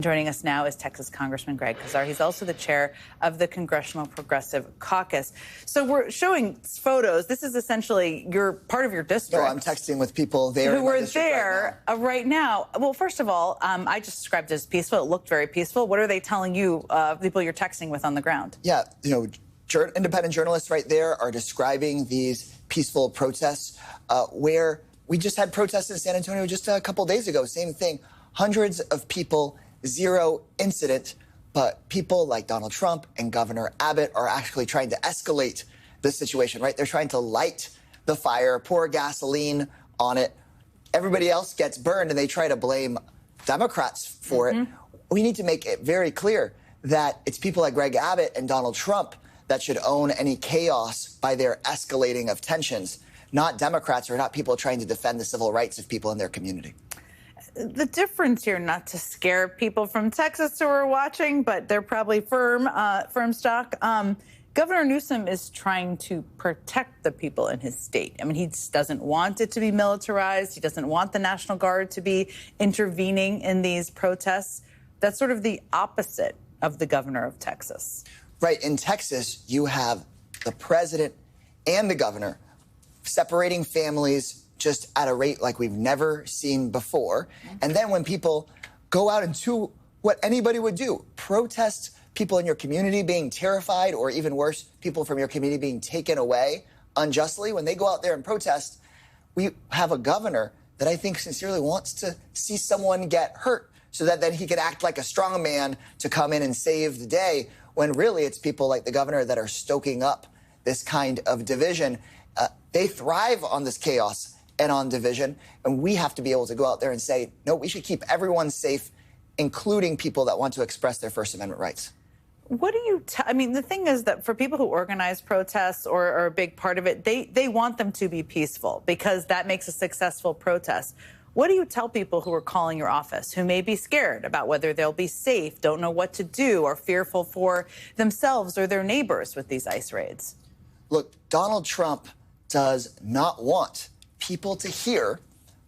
Joining us now is Texas Congressman Greg Casar. He's also the chair of the Congressional Progressive Caucus. So we're showing photos. This is essentially part of your district. No, I'm texting with people there who were there right now. Well, first of all, I just described it as peaceful. It looked very peaceful. What are they telling you, people you're texting with on the ground? Yeah, independent journalists right there are describing these peaceful protests where we just had protests in San Antonio just a couple days ago. Same thing. Hundreds of people. Zero incident, but people like Donald Trump and Governor Abbott are actually trying to escalate the situation, right? They're trying to light the fire, pour gasoline on it. Everybody else gets burned, and they try to blame Democrats for it. We need to make it very clear that it's people like Greg Abbott and Donald Trump that should own any chaos by their escalating of tensions, not Democrats or not people trying to defend the civil rights of people in their community. The difference here, not to scare people from Texas who are watching, but they're probably firm stock. Governor Newsom is trying to protect the people in his state. I mean, he doesn't want it to be militarized. He doesn't want the National Guard to be intervening in these protests. That's sort of the opposite of the governor of Texas. Right. In Texas, you have the president and the governor separating families just at a rate like we've never seen before. And then when people go out and do what anybody would do, protest people in your community being terrified, or even worse, people from your community being taken away unjustly, when they go out there and protest, we have a governor that I think sincerely wants to see someone get hurt so that then he can act like a strong man to come in and save the day, when really it's people like the governor that are stoking up this kind of division. They thrive on this chaos and on division, and we have to be able to go out there and say, no, we should keep everyone safe, including people that want to express their First Amendment rights. What do you I mean, the thing is that for people who organize protests or are a big part of it, they want them to be peaceful because that makes a successful protest. What do you tell people who are calling your office, who may be scared about whether they'll be safe, don't know what to do, or fearful for themselves or their neighbors with these ICE raids? Look, Donald Trump does not want people to hear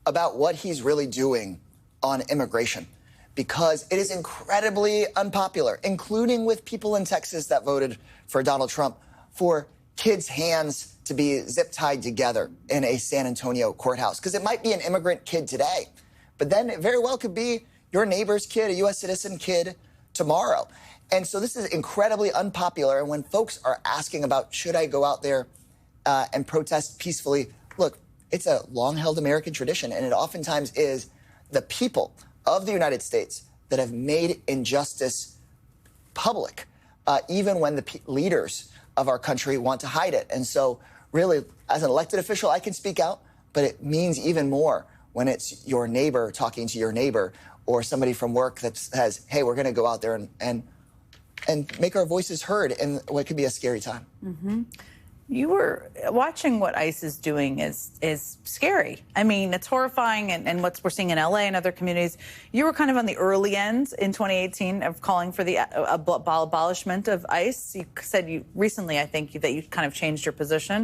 about what he's really doing on immigration, because it is incredibly unpopular, including with people in Texas that voted for Donald Trump, for kids' hands to be zip-tied together in a San Antonio courthouse. Because it might be an immigrant kid today, but then it very well could be your neighbor's kid, a U.S. citizen kid, tomorrow. And so this is incredibly unpopular. And when folks are asking about, should I go out there and protest peacefully, look, it's a long-held American tradition, and it oftentimes is the people of the United States that have made injustice public, even when the leaders of our country want to hide it. And so really, as an elected official, I can speak out, but it means even more when it's your neighbor talking to your neighbor, or somebody from work that says, hey, we're going to go out there and make our voices heard in what could be a scary time. You were watching what ICE is doing is scary. I mean, it's horrifying, and what we're seeing in LA and other communities. You were kind of on the early end in 2018 of calling for the abolishment of ICE. You said recently, I think, that you kind of changed your position.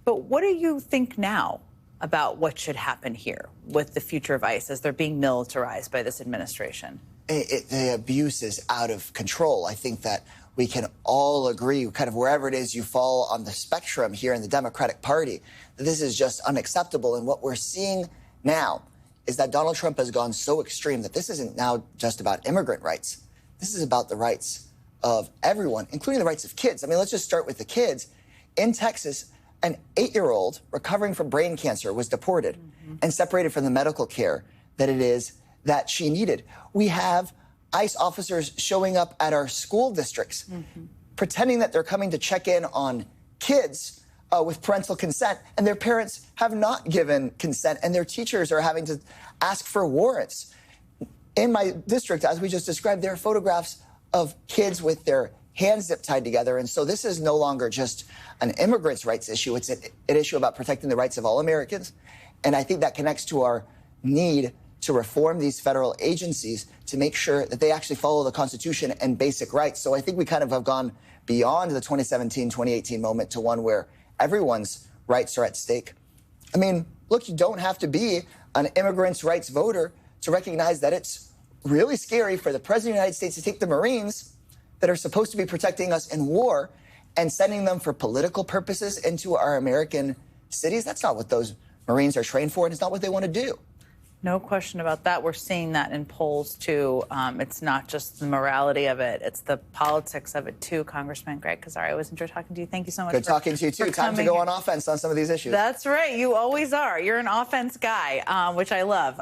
But what do you think now about what should happen here with the future of ICE as they're being militarized by this administration? The abuse is out of control. I think that we can all agree, kind of wherever it is you fall on the spectrum here in the Democratic Party, that this is just unacceptable. And what we're seeing now is that Donald Trump has gone so extreme that this isn't now just about immigrant rights. This is about the rights of everyone, including the rights of kids. I mean, let's just start with the kids. In Texas, an 8-year-old recovering from brain cancer was deported and separated from the medical care that she needed. We have ICE officers showing up at our school districts, pretending that they're coming to check in on kids with parental consent, and their parents have not given consent, and their teachers are having to ask for warrants. In my district, as we just described, there are photographs of kids with their hands zip tied together. And so this is no longer just an immigrants' rights issue. It's an issue about protecting the rights of all Americans. And I think that connects to our need to reform these federal agencies to make sure that they actually follow the Constitution and basic rights. So I think we kind of have gone beyond the 2017, 2018 moment to one where everyone's rights are at stake. I mean, look, you don't have to be an immigrants' rights voter to recognize that it's really scary for the President of the United States to take the Marines that are supposed to be protecting us in war and sending them for political purposes into our American cities. That's not what those Marines are trained for, and it's not what they want to do. No question about that. We're seeing that in polls, too. It's not just the morality of it. It's the politics of it, too. Congressman Greg Casar, I always enjoy talking to you. Thank you so much. Good talking to you, too. Time to go on offense on some of these issues. That's right. You always are. You're an offense guy, which I love.